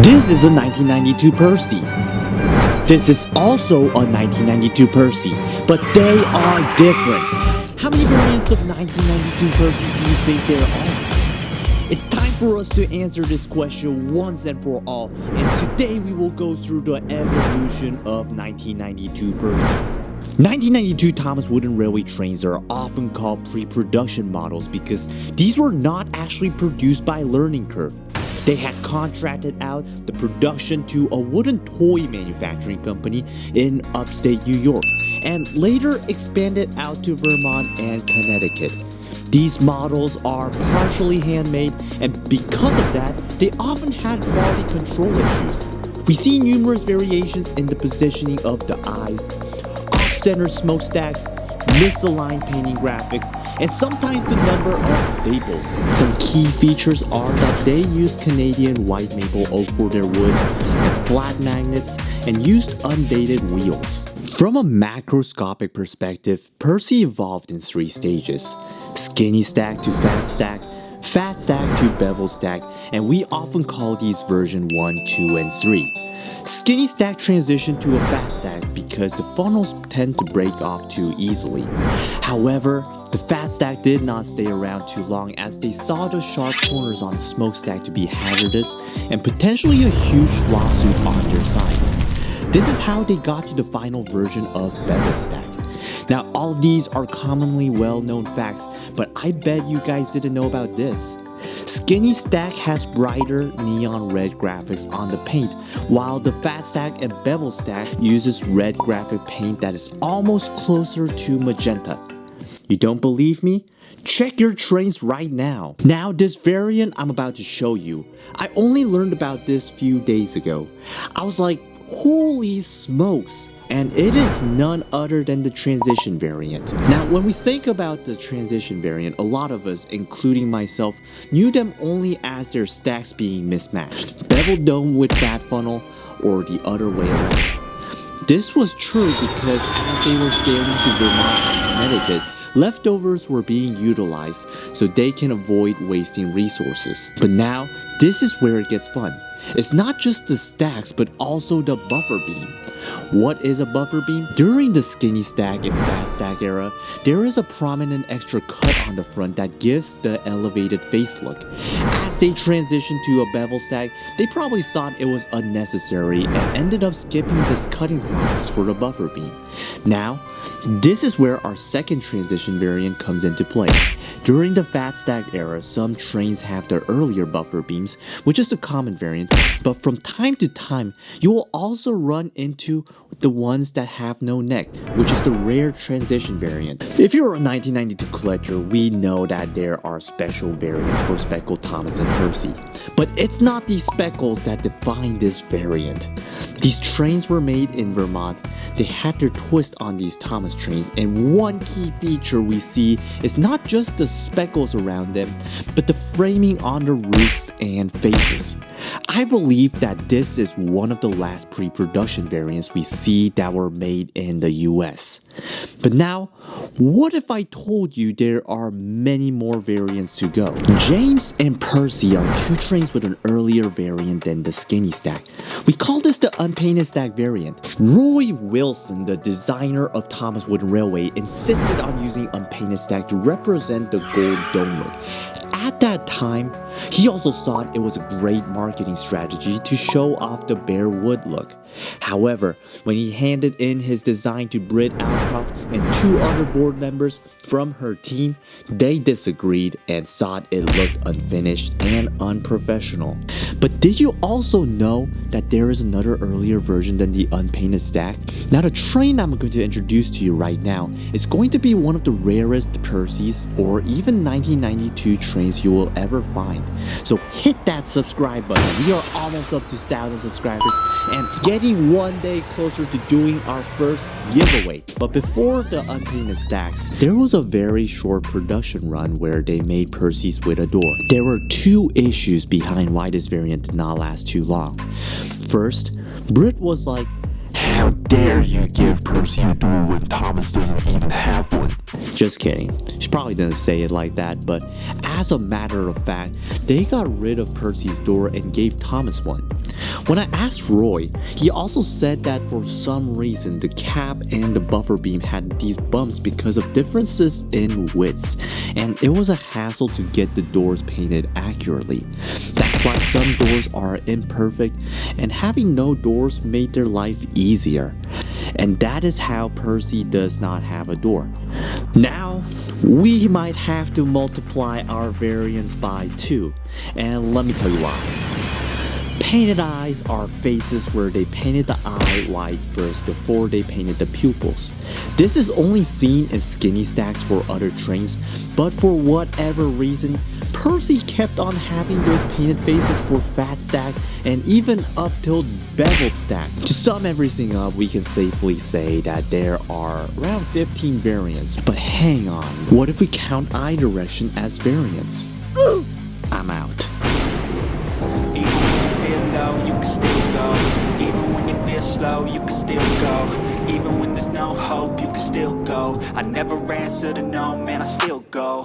This is a 1992 Percy. This is also a 1992 Percy, but they are different. How many variants of 1992 Percy do you think there are? It's time for us to answer this question once and for all, and today we will go through the evolution of 1992 Percys. 1992 Thomas Wooden Railway trains are often called pre-production models because these were not actually produced by learning curve. They had contracted out the production to a wooden toy manufacturing company in upstate New York and later expanded out to Vermont and Connecticut. These models are partially handmade, and because of that, they often had quality control issues. We see numerous variations in the positioning of the eyes, off-center smokestacks, misaligned painting graphics, and sometimes the number of staples. Some key features are that they used Canadian white maple oak for their wood, flat magnets, and used undated wheels. From a macroscopic perspective, Percy evolved in 3 stages: skinny stack to fat stack to bevel stack, and we often call these version 1, 2, and 3. Skinny stack transitioned to a fat stack because the funnels tend to break off too easily. However, the fat stack did not stay around too long as they saw the sharp corners on the smokestack to be hazardous and potentially a huge lawsuit on their side. This is how they got to the final version of bevel stack. Now, all of these are commonly well-known facts, but I bet you guys didn't know about this. Skinny stack has brighter neon red graphics on the paint, while the fat stack and bevel stack uses red graphic paint that is almost closer to magenta. You don't believe me? Check your trains right now. Now, this variant I'm about to show you, I only learned about this few days ago. I was like, holy smokes! And it is none other than the transition variant. Now, when we think about the transition variant, a lot of us, including myself, knew them only as their stacks being mismatched. Bevel dome with fat funnel, or the other way around. This was true because as they were scaling to Vermont and Connecticut, leftovers were being utilized so they can avoid wasting resources. But now, this is where it gets fun. It's not just the stacks, but also the buffer beam. What is a buffer beam? During the skinny stack and fat stack era, there is a prominent extra cut on the front that gives the elevated face look. As they transitioned to a bevel stack, they probably thought it was unnecessary and ended up skipping this cutting process for the buffer beam. Now, this is where our second transition variant comes into play. During the fat stack era, some trains have the earlier buffer beams, which is the common variant, but from time to time, you will also run into the ones that have no neck, which is the rare transition variant. If you're a 1992 collector, we know that there are special variants for Speckled Thomas and Percy, but it's not these speckles that define this variant. These trains were made in Vermont. They had their twist on these Thomas trains, and one key feature we see is not just the speckles around them, but the framing on the roofs and faces. I believe that this is one of the last pre-production variants we see that were made in the US. But now, what if I told you there are many more variants to go? James and Percy are 2 trains with an earlier variant than the skinny stack. We call this the Unpainted stack variant. Roy Wilson, the designer of Thomas Wooden Railway, insisted on using Unpainted stack to represent the gold dome look. At that time, he also thought it was a great marketing strategy to show off the bare wood look. However, when he handed in his design to Britt Alcroft and 2 other board members from her team, they disagreed and thought it looked unfinished and unprofessional. But did you also know that there is another earlier version than the Unpainted stack? Now, the train I'm going to introduce to you right now is going to be one of the rarest Percys or even 1992 trains you will ever find. So hit that subscribe button. We are almost up to 1,000 subscribers and getting one day closer to doing our first giveaway. But before the Unpainted stacks, there was a very short production run where they made Percys with a door. There were 2 issues behind why this variant did not last too long. First, Britt was like, How dare you give Percy a door when Thomas doesn't even have one? Just kidding. She probably didn't say it like that, but as a matter of fact, they got rid of Percy's door and gave Thomas one. When I asked Roy, he also said that for some reason the cap and the buffer beam had these bumps because of differences in widths, and it was a hassle to get the doors painted accurately. That's why some doors are imperfect, and having no doors made their life easier. And that is how Percy does not have a door. Now, we might have to multiply our variants by 2, and let me tell you why. Painted eyes are faces where they painted the eye white first before they painted the pupils. This is only seen in skinny stacks for other trains, but for whatever reason, Percy kept on having those painted faces for fat stack and even up till beveled stack. To sum everything up, we can safely say that there are around 15 variants, but hang on, what if we count eye direction as variants? I'm out. You can still go. Even when you feel slow, you can still go. Even when there's no hope, you can still go. I never answer to no, man, I still go.